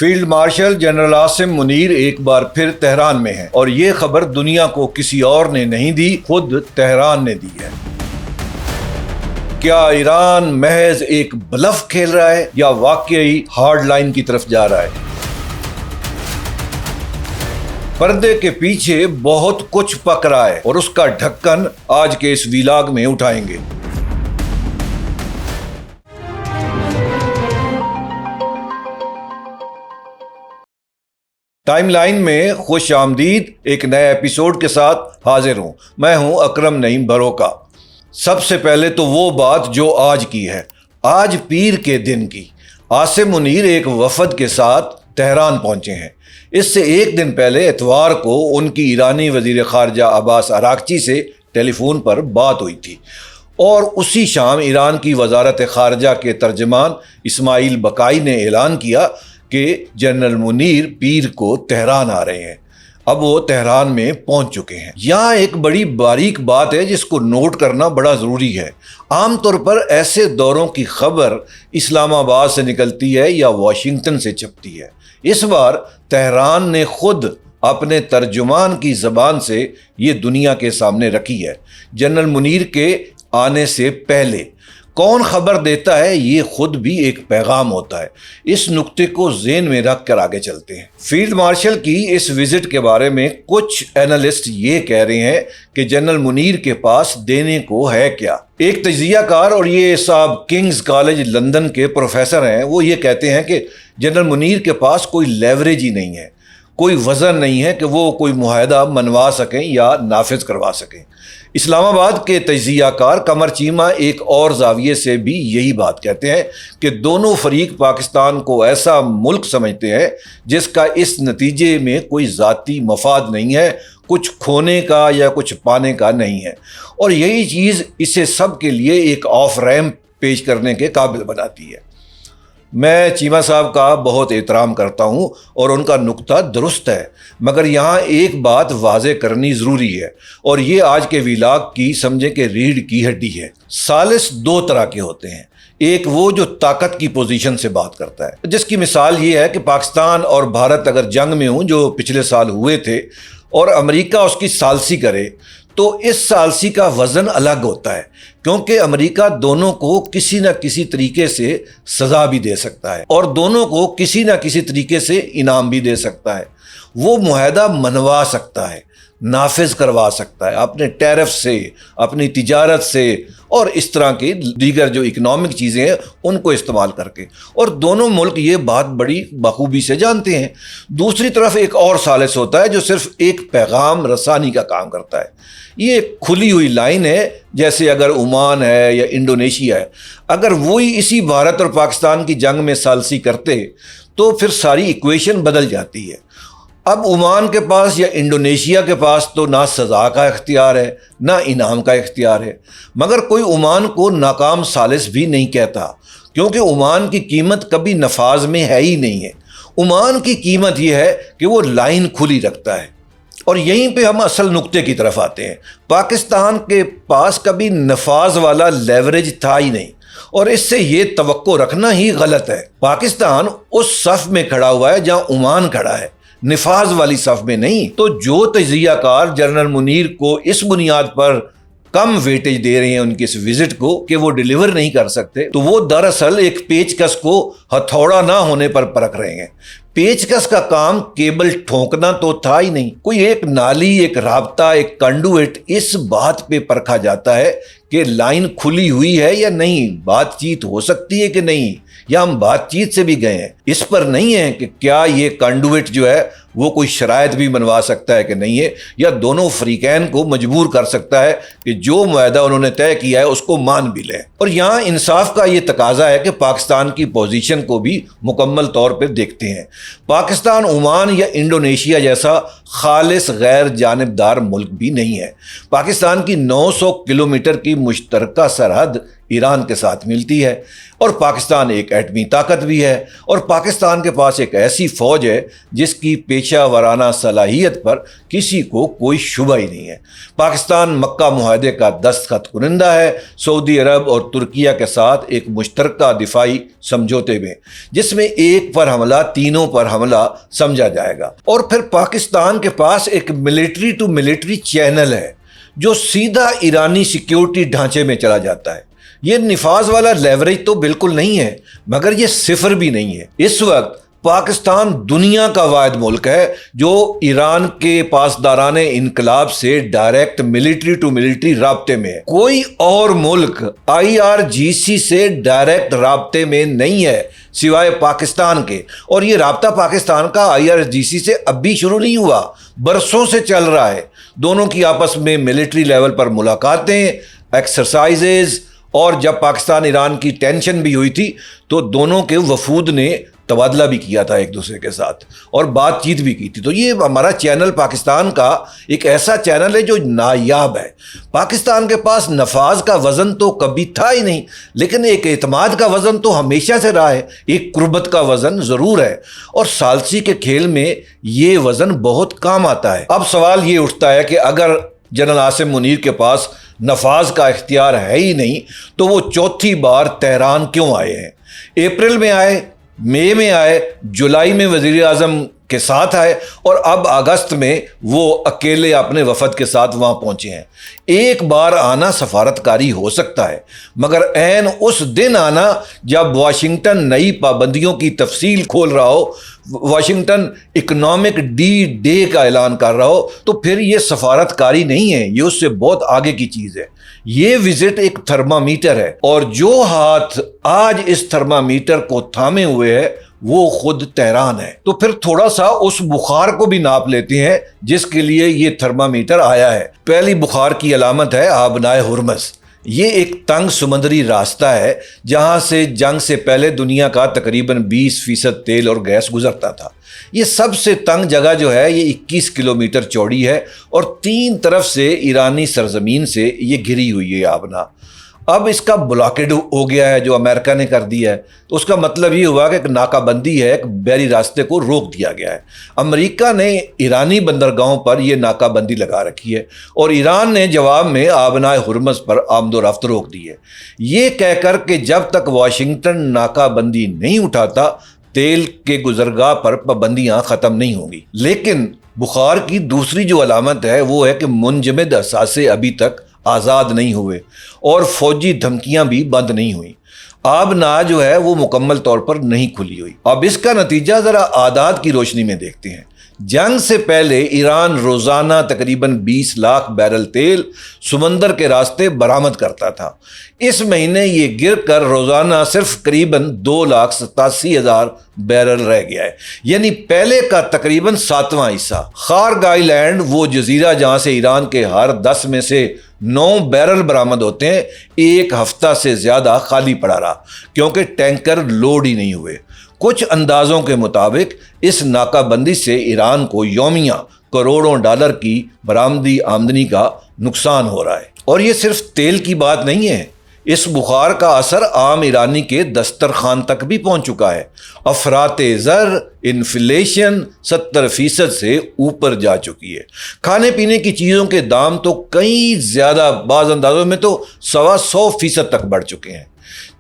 Field marshal general Asim Munir ایک بار پھر Tehran میں ہیں اور یہ خبر دنیا کو کسی اور نے نہیں دی، خود تہران نے دی ہے۔ کیا ایران محض ایک بلف کھیل رہا ہے یا واقعی ہارڈ لائن کی طرف جا رہا ہے؟ پردے کے پیچھے بہت کچھ پک رہا ہے اور اس کا ڈھکن آج کے اس ویلاگ میں اٹھائیں گے۔ ٹائم لائن میں خوش آمدید، ایک نئے ایپیسوڈ کے ساتھ حاضر ہوں۔ میں ہوں اکرم نعیم بھروکا۔ سب سے پہلے تو وہ بات جو آج کی ہے، آج پیر کے دن کی۔ عاصم منیر ایک وفد کے ساتھ تہران پہنچے ہیں۔ اس سے ایک دن پہلے اتوار کو ان کی ایرانی وزیر خارجہ عباس اراغچی سے ٹیلی فون پر بات ہوئی تھی اور اسی شام ایران کی وزارت خارجہ کے ترجمان اسماعیل بقائی نے اعلان کیا کہ جنرل منیر پیر کو تہران آ رہے ہیں۔ اب وہ تہران میں پہنچ چکے ہیں۔ یہاں ایک بڑی باریک بات ہے جس کو نوٹ کرنا بڑا ضروری ہے۔ عام طور پر ایسے دوروں کی خبر اسلام آباد سے نکلتی ہے یا واشنگٹن سے چھپتی ہے۔ اس بار تہران نے خود اپنے ترجمان کی زبان سے یہ دنیا کے سامنے رکھی ہے۔ جنرل منیر کے آنے سے پہلے کون خبر دیتا ہے، یہ خود بھی ایک پیغام ہوتا ہے۔ اس نقطے کو ذہن میں رکھ کر آگے چلتے ہیں۔ فیلڈ مارشل کی اس وزٹ کے بارے میں کچھ اینالسٹ یہ کہہ رہے ہیں کہ جنرل منیر کے پاس دینے کو ہے کیا۔ ایک تجزیہ کار، اور یہ صاحب کنگز کالج لندن کے پروفیسر ہیں، وہ یہ کہتے ہیں کہ جنرل منیر کے پاس کوئی لیوریج ہی نہیں ہے، کوئی وزن نہیں ہے کہ وہ کوئی معاہدہ منوا سکیں یا نافذ کروا سکیں۔ اسلام آباد کے تجزیہ کار قمر چیمہ ایک اور زاویے سے بھی یہی بات کہتے ہیں کہ دونوں فریق پاکستان کو ایسا ملک سمجھتے ہیں جس کا اس نتیجے میں کوئی ذاتی مفاد نہیں ہے، کچھ کھونے کا یا کچھ پانے کا نہیں ہے، اور یہی چیز اسے سب کے لیے ایک آف ریمپ پیش کرنے کے قابل بناتی ہے۔ میں چیمہ صاحب کا بہت احترام کرتا ہوں اور ان کا نقطہ درست ہے، مگر یہاں ایک بات واضح کرنی ضروری ہے، اور یہ آج کے ویلاگ کی سمجھیں کہ ریڑھ کی ہڈی ہے۔ ثالث دو طرح کے ہوتے ہیں۔ ایک وہ جو طاقت کی پوزیشن سے بات کرتا ہے، جس کی مثال یہ ہے کہ پاکستان اور بھارت اگر جنگ میں ہوں جو پچھلے سال ہوئے تھے اور امریکہ اس کی ثالثی کرے تو اس ثالثی کا وزن الگ ہوتا ہے، کیونکہ امریکہ دونوں کو کسی نہ کسی طریقے سے سزا بھی دے سکتا ہے اور دونوں کو کسی نہ کسی طریقے سے انعام بھی دے سکتا ہے۔ وہ معاہدہ منوا سکتا ہے، نافذ کروا سکتا ہے اپنے ٹیرف سے، اپنی تجارت سے اور اس طرح کی دیگر جو اکنامک چیزیں ہیں ان کو استعمال کر کے، اور دونوں ملک یہ بات بڑی بخوبی سے جانتے ہیں۔ دوسری طرف ایک اور ثالث ہوتا ہے جو صرف ایک پیغام رسانی کا کام کرتا ہے۔ یہ ایک کھلی ہوئی لائن ہے، جیسے اگر عمان ہے یا انڈونیشیا ہے، اگر وہی اسی بھارت اور پاکستان کی جنگ میں ثالثی کرتے تو پھر ساری ایکویشن بدل جاتی ہے۔ اب عمان کے پاس یا انڈونیشیا کے پاس تو نہ سزا کا اختیار ہے نہ انعام کا اختیار ہے، مگر کوئی عمان کو ناکام ثالث بھی نہیں کہتا، کیونکہ عمان کی قیمت کبھی نفاذ میں ہے ہی نہیں ہے۔ عمان کی قیمت یہ ہے کہ وہ لائن کھلی رکھتا ہے، اور یہیں پہ ہم اصل نقطے کی طرف آتے ہیں۔ پاکستان کے پاس کبھی نفاذ والا لیوریج تھا ہی نہیں، اور اس سے یہ توقع رکھنا ہی غلط ہے۔ پاکستان اس صف میں کھڑا ہوا ہے جہاں عمان کھڑا ہے، نفاذ والی صف میں نہیں۔ تو جو تجزیہ کار جنرل منیر کو اس بنیاد پر کم ویٹیج دے رہے ہیں ان کی اس وزٹ کو کہ وہ ڈیلیور نہیں کر سکتے، تو وہ دراصل ایک پیچکس کو ہتھوڑا نہ ہونے پر پرکھ رہے ہیں۔ پیچکس کا کام کیبل ٹھونکنا تو تھا ہی نہیں، کوئی ایک نالی، ایک رابطہ، ایک کنڈویٹ، اس بات پہ پرکھا جاتا ہے کہ لائن کھلی ہوئی ہے یا نہیں، بات چیت ہو سکتی ہے کہ نہیں، یا ہم بات چیت سے بھی گئے ہیں۔ اس پر نہیں ہے کہ کیا یہ کنڈویٹ جو ہے وہ کوئی شرائط بھی منوا سکتا ہے کہ نہیں ہے، یا دونوں فریقین کو مجبور کر سکتا ہے کہ جو معاہدہ انہوں نے طے کیا ہے اس کو مان بھی لیں۔ اور یہاں انصاف کا یہ تقاضا ہے کہ پاکستان کی پوزیشن کو بھی مکمل طور پہ دیکھتے ہیں۔ پاکستان عمان یا انڈونیشیا جیسا خالص غیر جانبدار ملک بھی نہیں ہے۔ پاکستان کی 900 کلومیٹر کی مشترکہ سرحد ایران کے ساتھ ملتی ہے، اور پاکستان ایک ایٹمی طاقت بھی ہے، اور پاکستان کے پاس ایک ایسی فوج ہے جس کی پیشہ ورانہ صلاحیت پر کسی کو کوئی شبہ ہی نہیں ہے۔ پاکستان مکہ معاہدے کا دستخط کنندہ ہے سعودی عرب اور ترکیہ کے ساتھ ایک مشترکہ دفاعی سمجھوتے میں، جس میں ایک پر حملہ تینوں پر حملہ سمجھا جائے گا۔ اور پھر پاکستان کے پاس ایک ملٹری ٹو ملٹری چینل ہے جو سیدھا ایرانی سیکیورٹی ڈھانچے میں چلا جاتا ہے۔ یہ نفاذ والا لیوریج تو بالکل نہیں ہے، مگر یہ صفر بھی نہیں ہے۔ اس وقت پاکستان دنیا کا واحد ملک ہے جو ایران کے پاسداران انقلاب سے ڈائریکٹ ملٹری ٹو ملٹری رابطے میں ہے۔ کوئی اور ملک IRGC سے ڈائریکٹ رابطے میں نہیں ہے سوائے پاکستان کے، اور یہ رابطہ پاکستان کا IRGC سے اب بھی شروع نہیں ہوا، برسوں سے چل رہا ہے۔ دونوں کی آپس میں ملٹری لیول پر ملاقاتیں، ایکسرسائزز، اور جب پاکستان ایران کی ٹینشن بھی ہوئی تھی تو دونوں کے وفود نے تبادلہ بھی کیا تھا ایک دوسرے کے ساتھ اور بات چیت بھی کی تھی۔ تو یہ ہمارا چینل پاکستان کا ایک ایسا چینل ہے جو نایاب ہے۔ پاکستان کے پاس نفاذ کا وزن تو کبھی تھا ہی نہیں، لیکن ایک اعتماد کا وزن تو ہمیشہ سے رہا ہے، ایک قربت کا وزن ضرور ہے، اور ثالثی کے کھیل میں یہ وزن بہت کام آتا ہے۔ اب سوال یہ اٹھتا ہے کہ اگر جنرل عاصم منیر کے پاس نفاذ کا اختیار ہے ہی نہیں تو وہ چوتھی بار تہران کیوں آئے ہیں؟ اپریل میں آئے، مئی میں آئے، جولائی میں وزیر اعظم کے ساتھ آئے، اور اب اگست میں وہ اکیلے اپنے وفد کے ساتھ وہاں پہنچے ہیں۔ ایک بار آنا سفارتکاری ہو سکتا ہے، مگر عین اس دن آنا جب واشنگٹن نئی پابندیوں کی تفصیل کھول رہا ہو، واشنگٹن اکنامک ڈے کا اعلان کر رہا ہو، تو پھر یہ سفارتکاری نہیں ہے، یہ اس سے بہت آگے کی چیز ہے۔ یہ وزٹ ایک تھرمامیٹر ہے، اور جو ہاتھ آج اس تھرمامیٹر کو تھامے ہوئے ہے وہ خود تہران ہے۔ تو پھر تھوڑا سا اس بخار کو بھی ناپ لیتے ہیں جس کے لیے یہ تھرمامیٹر آیا ہے۔ پہلی بخار کی علامت ہے آبنائے ہرمز۔ یہ ایک تنگ سمندری راستہ ہے جہاں سے جنگ سے پہلے دنیا کا تقریباً 20% تیل اور گیس گزرتا تھا۔ یہ سب سے تنگ جگہ جو ہے یہ 21 کلومیٹر چوڑی ہے، اور 3 طرف سے ایرانی سرزمین سے یہ گھری ہوئی ہے آبنا۔ اب اس کا بلاکیڈ ہو گیا ہے جو امریکہ نے کر دیا ہے، تو اس کا مطلب یہ ہوا کہ ایک ناکہ بندی ہے، ایک بحری راستے کو روک دیا گیا ہے۔ امریکہ نے ایرانی بندرگاہوں پر یہ ناکہ بندی لگا رکھی ہے، اور ایران نے جواب میں آبنائے ہرمز پر آمد و رفت روک دی ہے، یہ کہہ کر کہ جب تک واشنگٹن ناکہ بندی نہیں اٹھاتا تیل کے گزرگاہ پر پابندیاں ختم نہیں ہوں گی۔ لیکن بخار کی دوسری جو علامت ہے وہ ہے کہ منجمد اثاثے ابھی تک آزاد نہیں ہوئے اور فوجی دھمکیاں بھی بند نہیں ہوئیں۔ آبنا جو ہے وہ مکمل طور پر نہیں کھلی ہوئی۔ اب اس کا نتیجہ ذرا اعداد کی روشنی میں دیکھتے ہیں۔ جنگ سے پہلے ایران روزانہ تقریباً 20 لاکھ بیرل تیل سمندر کے راستے برآمد کرتا تھا۔ اس مہینے یہ گر کر روزانہ صرف قریباً 2,87,000 بیرل رہ گیا ہے، یعنی پہلے کا تقریباً 7واں حصہ۔ خارگ آئی لینڈ، وہ جزیرہ جہاں سے ایران کے ہر 10 میں سے 9 بیرل برآمد ہوتے ہیں، ایک ہفتہ سے زیادہ خالی پڑا رہا کیونکہ ٹینکر لوڈ ہی نہیں ہوئے۔ کچھ اندازوں کے مطابق اس ناکہ بندی سے ایران کو یومیہ کروڑوں ڈالر کی برآمدی آمدنی کا نقصان ہو رہا ہے۔ اور یہ صرف تیل کی بات نہیں ہے، اس بخار کا اثر عام ایرانی کے دسترخوان تک بھی پہنچ چکا ہے۔ افراط زر، انفلیشن 70% سے اوپر جا چکی ہے۔ کھانے پینے کی چیزوں کے دام تو کئی زیادہ، بعض اندازوں میں تو 125% تک بڑھ چکے ہیں۔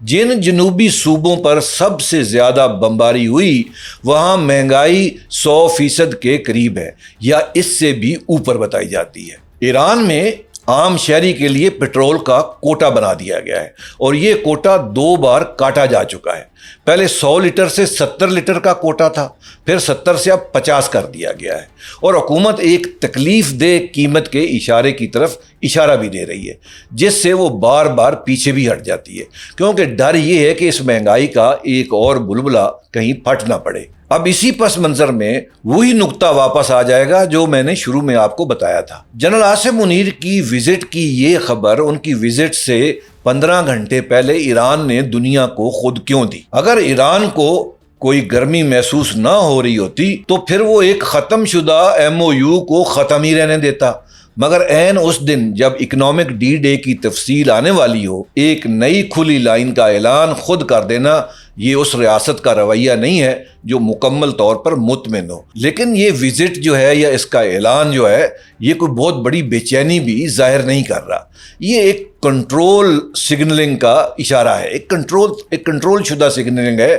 جن جنوبی صوبوں پر سب سے زیادہ بمباری ہوئی وہاں مہنگائی 100% کے قریب ہے یا اس سے بھی اوپر بتائی جاتی ہے۔ ایران میں عام شہری کے لیے پٹرول کا کوٹا بنا دیا گیا ہے، اور یہ کوٹا 2 بار کاٹا جا چکا ہے۔ پہلے 100 لیٹر سے 70 لیٹر کا کوٹا تھا، پھر 70 سے اب 50 کر دیا گیا ہے، اور حکومت ایک تکلیف دہ قیمت کے اشارے کی طرف اشارہ بھی دے رہی ہے جس سے وہ بار بار پیچھے بھی ہٹ جاتی ہے، کیونکہ ڈر یہ ہے کہ اس مہنگائی کا ایک اور بلبلہ کہیں پھٹ نہ پڑے۔ اب اسی پس منظر میں وہی نقطہ واپس آ جائے گا جو میں نے شروع میں آپ کو بتایا تھا۔ جنرل عاصم منیر کی وزٹ کی یہ خبر ان کی وزٹ سے 15 گھنٹے پہلے ایران نے دنیا کو خود کیوں دی؟ اگر ایران کو کوئی گرمی محسوس نہ ہو رہی ہوتی تو پھر وہ ایک ختم شدہ MOU کو ختم ہی رہنے دیتا۔ مگر عین اس دن جب اکنامک ڈی ڈے کی تفصیل آنے والی ہو، ایک نئی کھلی لائن کا اعلان خود کر دینا یہ اس ریاست کا رویہ نہیں ہے جو مکمل طور پر مطمئن ہو۔ لیکن یہ وزٹ جو ہے یا اس کا اعلان جو ہے یہ کوئی بہت بڑی بے چینی بھی ظاہر نہیں کر رہا، یہ ایک کنٹرول سگنلنگ کا اشارہ ہے، ایک کنٹرول شدہ سگنلنگ ہے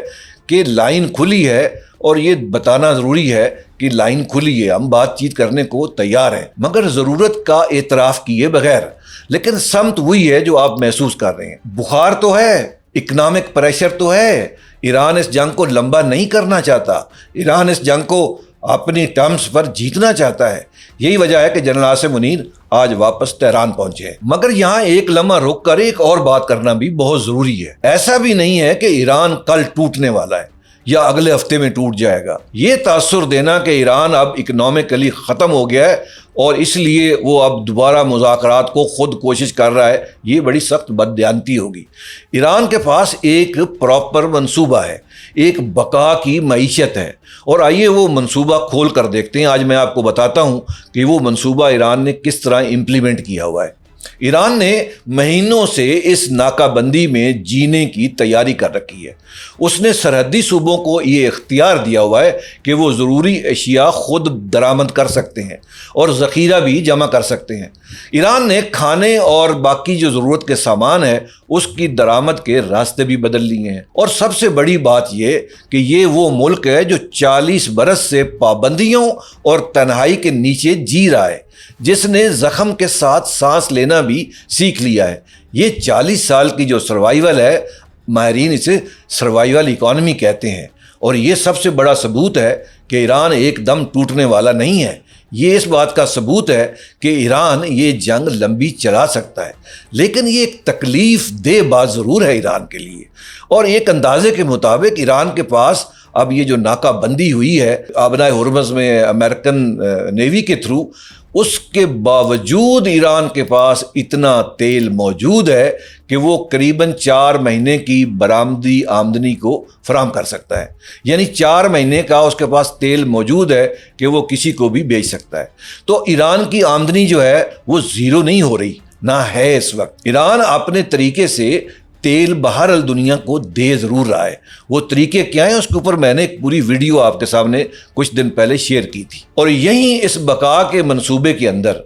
کہ لائن کھلی ہے، اور یہ بتانا ضروری ہے کہ لائن کھلی ہے، ہم بات چیت کرنے کو تیار ہیں مگر ضرورت کا اعتراف کیے بغیر۔ لیکن سمت وہی ہے جو آپ محسوس کر رہے ہیں، بخار تو ہے، اکنامک پریشر تو ہے، ایران اس جنگ کو لمبا نہیں کرنا چاہتا، ایران اس جنگ کو اپنی ٹرمز پر جیتنا چاہتا ہے۔ یہی وجہ ہے کہ جنرل عاصم منیر آج واپس تہران پہنچے ہیں۔ مگر یہاں ایک لمحہ رک کر ایک اور بات کرنا بھی بہت ضروری ہے۔ ایسا بھی نہیں ہے کہ ایران کل ٹوٹنے والا ہے یا اگلے ہفتے میں ٹوٹ جائے گا۔ یہ تاثر دینا کہ ایران اب اکنامکلی ختم ہو گیا ہے اور اس لیے وہ اب دوبارہ مذاکرات کو خود کوشش کر رہا ہے، یہ بڑی سخت بددیانتی ہوگی۔ ایران کے پاس ایک پراپر منصوبہ ہے، ایک بقا کی معیشت ہے، اور آئیے وہ منصوبہ کھول کر دیکھتے ہیں۔ آج میں آپ کو بتاتا ہوں کہ وہ منصوبہ ایران نے کس طرح امپلیمنٹ کیا ہوا ہے۔ ایران نے مہینوں سے اس ناکہ بندی میں جینے کی تیاری کر رکھی ہے۔ اس نے سرحدی صوبوں کو یہ اختیار دیا ہوا ہے کہ وہ ضروری اشیاء خود درآمد کر سکتے ہیں اور ذخیرہ بھی جمع کر سکتے ہیں۔ ایران نے کھانے اور باقی جو ضرورت کے سامان ہے اس کی درآمد کے راستے بھی بدل لیے ہیں، اور سب سے بڑی بات یہ کہ یہ وہ ملک ہے جو 40 برس سے پابندیوں اور تنہائی کے نیچے جی رہا ہے، جس نے زخم کے ساتھ سانس لینا بھی سیکھ لیا ہے۔ یہ 40 سال کی جو سروائیول ہے، ماہرین اسے سروائیول اکانومی کہتے ہیں، اور یہ سب سے بڑا ثبوت ہے کہ ایران ایک دم ٹوٹنے والا نہیں ہے۔ یہ اس بات کا ثبوت ہے کہ ایران یہ جنگ لمبی چلا سکتا ہے، لیکن یہ ایک تکلیف دہ بات ضرور ہے ایران کے لیے۔ اور ایک اندازے کے مطابق ایران کے پاس اب یہ جو ناکہ بندی ہوئی ہے آبنائے ہرمز میں امریکن نیوی کے تھرو، اس کے باوجود ایران کے پاس اتنا تیل موجود ہے کہ وہ قریباً 4 مہینے کی برآمدی آمدنی کو فراہم کر سکتا ہے، یعنی 4 مہینے کا اس کے پاس تیل موجود ہے کہ وہ کسی کو بھی بیچ سکتا ہے۔ تو ایران کی آمدنی جو ہے وہ زیرو نہیں ہو رہی، نہ ہے اس وقت۔ ایران اپنے طریقے سے تیل باہر دنیا کو دے ضرور رہا ہے۔ وہ طریقے کیا ہیں اس کے اوپر میں نے ایک پوری ویڈیو آپ کے سامنے کچھ دن پہلے شیئر کی تھی۔ اور یہیں اس بقا کے منصوبے کے اندر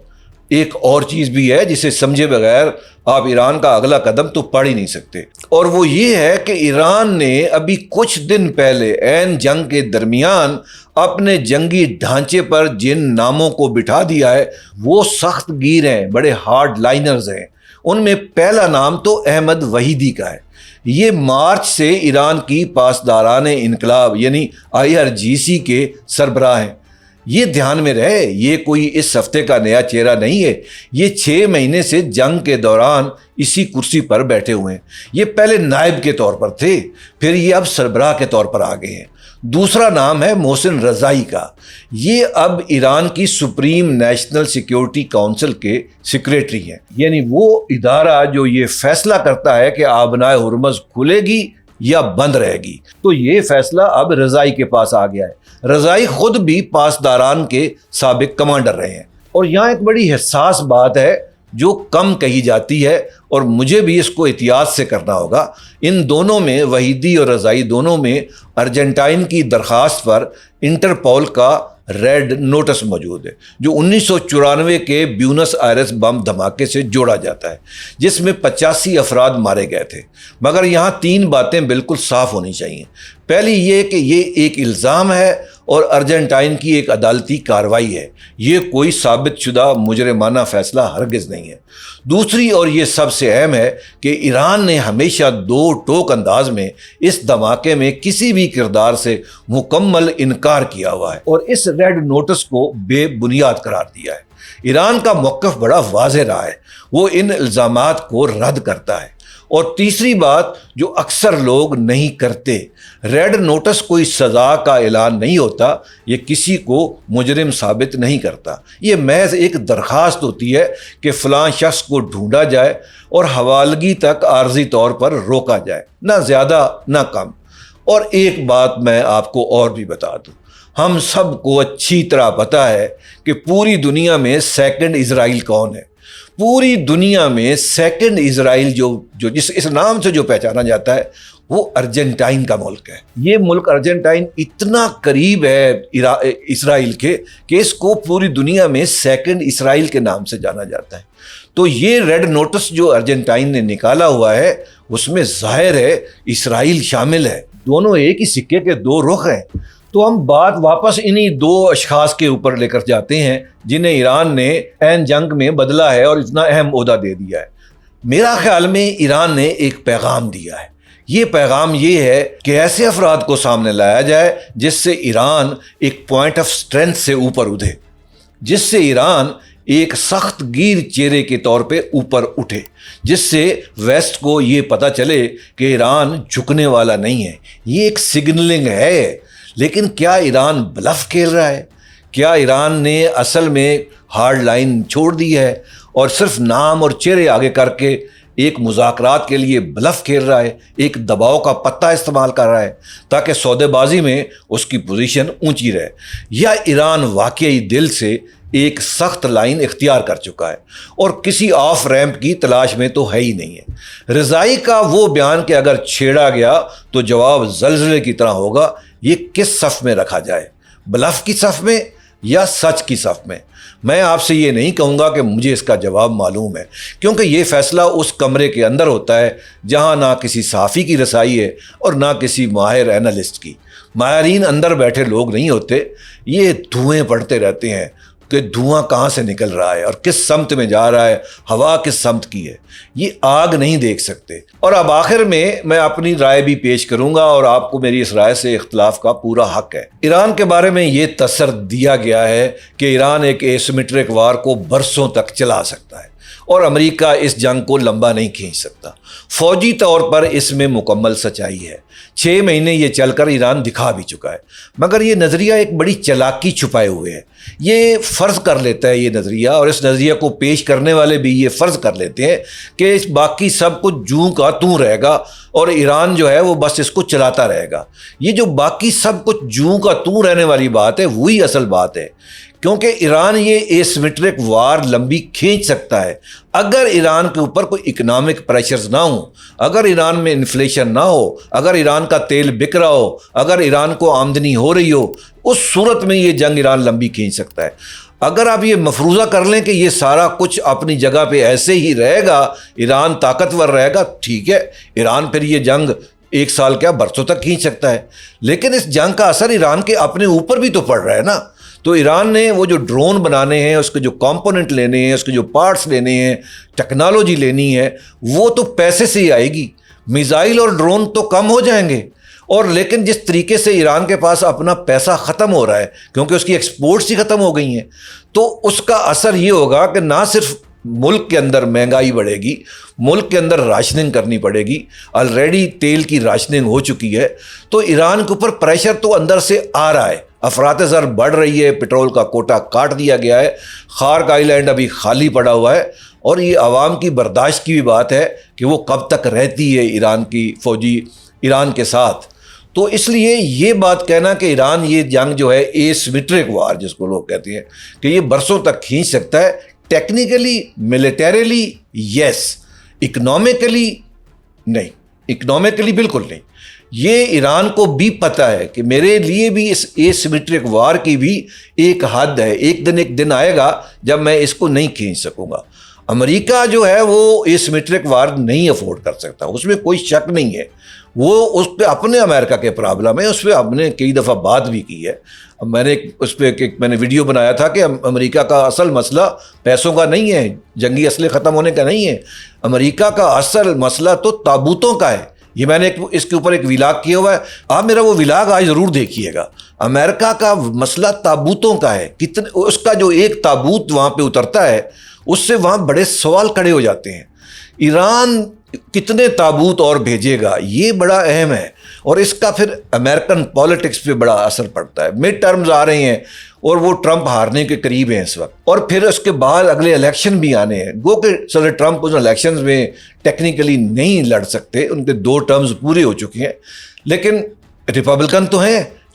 ایک اور چیز بھی ہے جسے سمجھے بغیر آپ ایران کا اگلا قدم تو پڑھ ہی نہیں سکتے، اور وہ یہ ہے کہ ایران نے ابھی کچھ دن پہلے عین جنگ کے درمیان اپنے جنگی ڈھانچے پر جن ناموں کو بٹھا دیا ہے وہ سخت گیر ہیں، بڑے ہارڈ لائنرز ہیں۔ ان میں پہلا نام تو احمد وحیدی کا ہے۔ یہ مارچ سے ایران کی پاسداران انقلاب یعنی IRGC کے سربراہ ہیں۔ یہ دھیان میں رہے، یہ کوئی اس ہفتے کا نیا چہرہ نہیں ہے، یہ 6 مہینے سے جنگ کے دوران اسی کرسی پر بیٹھے ہوئے ہیں۔ یہ پہلے نائب کے طور پر تھے، پھر یہ اب سربراہ کے طور پر آ گئے ہیں۔ دوسرا نام ہے محسن رضائی کا، یہ اب ایران کی سپریم نیشنل سیکیورٹی کونسل کے سیکریٹری ہیں، یعنی وہ ادارہ جو یہ فیصلہ کرتا ہے کہ آبنائے ہرمز کھلے گی یا بند رہے گی۔ تو یہ فیصلہ اب رضائی کے پاس آ گیا ہے۔ رضائی خود بھی پاسداران کے سابق کمانڈر رہے ہیں۔ اور یہاں ایک بڑی حساس بات ہے جو کم کہی جاتی ہے اور مجھے بھی اس کو احتیاط سے کرنا ہوگا۔ ان دونوں میں، وحیدی اور رضائی دونوں میں، ارجنٹائن کی درخواست پر انٹرپول کا ریڈ نوٹس موجود ہے جو 1994 کے بیونس آئرس بم دھماکے سے جوڑا جاتا ہے جس میں 85 افراد مارے گئے تھے۔ مگر یہاں 3 باتیں بالکل صاف ہونی چاہیے۔ پہلی یہ کہ یہ ایک الزام ہے اور ارجنٹائن کی ایک عدالتی کارروائی ہے، یہ کوئی ثابت شدہ مجرمانہ فیصلہ ہرگز نہیں ہے۔ دوسری اور یہ سب سے اہم ہے کہ ایران نے ہمیشہ 2 ٹوک انداز میں اس دھماکے میں کسی بھی کردار سے مکمل انکار کیا ہوا ہے اور اس ریڈ نوٹس کو بے بنیاد قرار دیا ہے۔ ایران کا موقف بڑا واضح رہا ہے، وہ ان الزامات کو رد کرتا ہے۔ اور تیسری بات جو اکثر لوگ نہیں کرتے، ریڈ نوٹس کوئی سزا کا اعلان نہیں ہوتا، یہ کسی کو مجرم ثابت نہیں کرتا، یہ محض ایک درخواست ہوتی ہے کہ فلاں شخص کو ڈھونڈا جائے اور حوالگی تک عارضی طور پر روکا جائے، نہ زیادہ نہ کم۔ اور ایک بات میں آپ کو اور بھی بتا دوں، ہم سب کو اچھی طرح پتا ہے کہ پوری دنیا میں سیکنڈ اسرائیل کون ہے. پوری دنیا میں سیکنڈ اسرائیل جو اس نام سے جو پہچانا جاتا ہے وہ ارجنٹائن کا ملک ہے. یہ ملک ارجنٹائن اتنا قریب ہے اسرائیل کے کہ اس کو پوری دنیا میں سیکنڈ اسرائیل کے نام سے جانا جاتا ہے. تو یہ ریڈ نوٹس جو ارجنٹائن نے نکالا ہوا ہے اس میں ظاہر ہے اسرائیل شامل ہے. دونوں ایک ہی سکے کے دو رخ ہیں. تو ہم بات واپس انہی دو اشخاص کے اوپر لے کر جاتے ہیں جنہیں ایران نے عین جنگ میں بدلا ہے اور اتنا اہم عہدہ دے دیا ہے. میرا خیال میں ایران نے ایک پیغام دیا ہے. یہ پیغام یہ ہے کہ ایسے افراد کو سامنے لایا جائے جس سے ایران ایک پوائنٹ آف اسٹرینتھ سے اوپر اٹھے, جس سے ایران ایک سخت گیر چہرے کے طور پہ اوپر اٹھے, جس سے ویسٹ کو یہ پتہ چلے کہ ایران جھکنے والا نہیں ہے. یہ ایک سگنلنگ ہے. لیکن کیا ایران بلف کھیل رہا ہے؟ کیا ایران نے اصل میں ہارڈ لائن چھوڑ دی ہے اور صرف نام اور چہرے آگے کر کے ایک مذاکرات کے لیے بلف کھیل رہا ہے, ایک دباؤ کا پتہ استعمال کر رہا ہے تاکہ سودے بازی میں اس کی پوزیشن اونچی رہے؟ یا ایران واقعی دل سے ایک سخت لائن اختیار کر چکا ہے اور کسی آف ریمپ کی تلاش میں تو ہے ہی نہیں ہے؟ رضائی کا وہ بیان کہ اگر چھیڑا گیا تو جواب زلزلے کی طرح ہوگا, یہ کس صف میں رکھا جائے؟ بلف کی صف میں یا سچ کی صف میں؟ میں آپ سے یہ نہیں کہوں گا کہ مجھے اس کا جواب معلوم ہے, کیونکہ یہ فیصلہ اس کمرے کے اندر ہوتا ہے جہاں نہ کسی صحافی کی رسائی ہے اور نہ کسی ماہر اینالسٹ کی. ماہرین اندر بیٹھے لوگ نہیں ہوتے. یہ دھوئیں پڑتے رہتے ہیں کہ دھواں کہاں سے نکل رہا ہے اور کس سمت میں جا رہا ہے, ہوا کس سمت کی ہے. یہ آگ نہیں دیکھ سکتے. اور اب آخر میں اپنی رائے بھی پیش کروں گا اور آپ کو میری اس رائے سے اختلاف کا پورا حق ہے. ایران کے بارے میں یہ تصر دیا گیا ہے کہ ایران ایک ایسیمیٹرک وار کو برسوں تک چلا سکتا ہے اور امریکہ اس جنگ کو لمبا نہیں کھینچ سکتا. فوجی طور پر اس میں مکمل سچائی ہے. 6 مہینے یہ چل کر ایران دکھا بھی چکا ہے. مگر یہ نظریہ ایک بڑی چلاکی چھپائے ہوئے ہے. یہ فرض کر لیتا ہے یہ نظریہ, اور اس نظریہ کو پیش کرنے والے بھی یہ فرض کر لیتے ہیں کہ باقی سب کچھ جوں کا توں رہے گا اور ایران جو ہے وہ بس اس کو چلاتا رہے گا. یہ جو باقی سب کچھ جوں کا توں رہنے والی بات ہے وہی اصل بات ہے, کیونکہ ایران یہ ایسیمیٹرک وار لمبی کھینچ سکتا ہے اگر ایران کے اوپر کوئی اکنامک پریشرز نہ ہوں, اگر ایران میں انفلیشن نہ ہو, اگر ایران کا تیل بک رہا ہو, اگر ایران کو آمدنی ہو رہی ہو. اس صورت میں یہ جنگ ایران لمبی کھینچ سکتا ہے. اگر آپ یہ مفروضہ کر لیں کہ یہ سارا کچھ اپنی جگہ پہ ایسے ہی رہے گا, ایران طاقتور رہے گا, ٹھیک ہے, ایران پھر یہ جنگ 1 سال کیا برسوں تک کھینچ سکتا ہے. لیکن اس جنگ کا اثر ایران کے اپنے اوپر بھی تو پڑ رہا ہے نا. تو ایران نے وہ جو ڈرون بنانے ہیں, اس کے جو کمپوننٹ لینے ہیں, اس کے جو پارٹس لینے ہیں, ٹیکنالوجی لینی ہے, وہ تو پیسے سے ہی آئے گی. میزائل اور ڈرون تو کم ہو جائیں گے, اور لیکن جس طریقے سے ایران کے پاس اپنا پیسہ ختم ہو رہا ہے کیونکہ اس کی ایکسپورٹس ہی ختم ہو گئی ہیں, تو اس کا اثر یہ ہوگا کہ نہ صرف ملک کے اندر مہنگائی بڑھے گی, ملک کے اندر راشننگ کرنی پڑے گی. آلریڈی تیل کی راشننگ ہو چکی ہے, تو ایران کے اوپر پریشر تو اندر سے آ رہا ہے. افراط زر بڑھ رہی ہے, پٹرول کا کوٹا کاٹ دیا گیا ہے, خارک آئی لینڈ ابھی خالی پڑا ہوا ہے, اور یہ عوام کی برداشت کی بھی بات ہے کہ وہ کب تک رہتی ہے ایران کی فوجی ایران کے ساتھ. تو اس لیے یہ بات کہنا کہ ایران یہ جنگ جو ہے ایسیمیٹرک وار جس کو لوگ کہتے ہیں کہ یہ برسوں تک کھینچ سکتا ہے, ٹیکنیکلی ملیٹریلی یس, اکنامکلی نہیں, اکنامکلی بالکل نہیں. یہ ایران کو بھی پتہ ہے کہ میرے لیے بھی اس ایسیمیٹرک وار کی بھی ایک حد ہے. ایک دن آئے گا جب میں اس کو نہیں کھینچ سکوں گا. امریکہ جو ہے وہ ایسیمیٹرک وار نہیں افورڈ کر سکتا, اس میں کوئی شک نہیں ہے. وہ اس پہ اپنے امریکہ کے پرابلم ہے, اس پہ ہم نے کئی دفعہ بات بھی کی ہے. میں نے اس پہ میں نے ویڈیو بنایا تھا کہ امریکہ کا اصل مسئلہ پیسوں کا نہیں ہے, جنگی اسلحے ختم ہونے کا نہیں ہے. امریکہ کا اصل مسئلہ تو تابوتوں کا ہے. یہ میں نے اس کے اوپر ایک ولاگ کیا ہوا ہے, آپ میرا وہ ولاگ آج ضرور دیکھیے گا. امریکہ کا مسئلہ تابوتوں کا ہے. اس کا جو ایک تابوت وہاں پہ اترتا ہے اس سے وہاں بڑے سوال کھڑے ہو جاتے ہیں. ایران کتنے تابوت اور بھیجے گا, یہ بڑا اہم ہے, اور اس کا پھر امریکن پالیٹکس پہ بڑا اثر پڑتا ہے. مڈ ٹرمز آ رہے ہیں اور وہ ٹرمپ ہارنے کے قریب ہیں اس وقت, اور پھر اس کے بعد اگلے الیکشن بھی آنے ہیں. گو کہ صدر ٹرمپ ان الیکشنز میں ٹیکنیکلی نہیں لڑ سکتے, ان کے 2 ٹرمز پورے ہو چکے ہیں, لیکن ریپبلکن تو ہیں,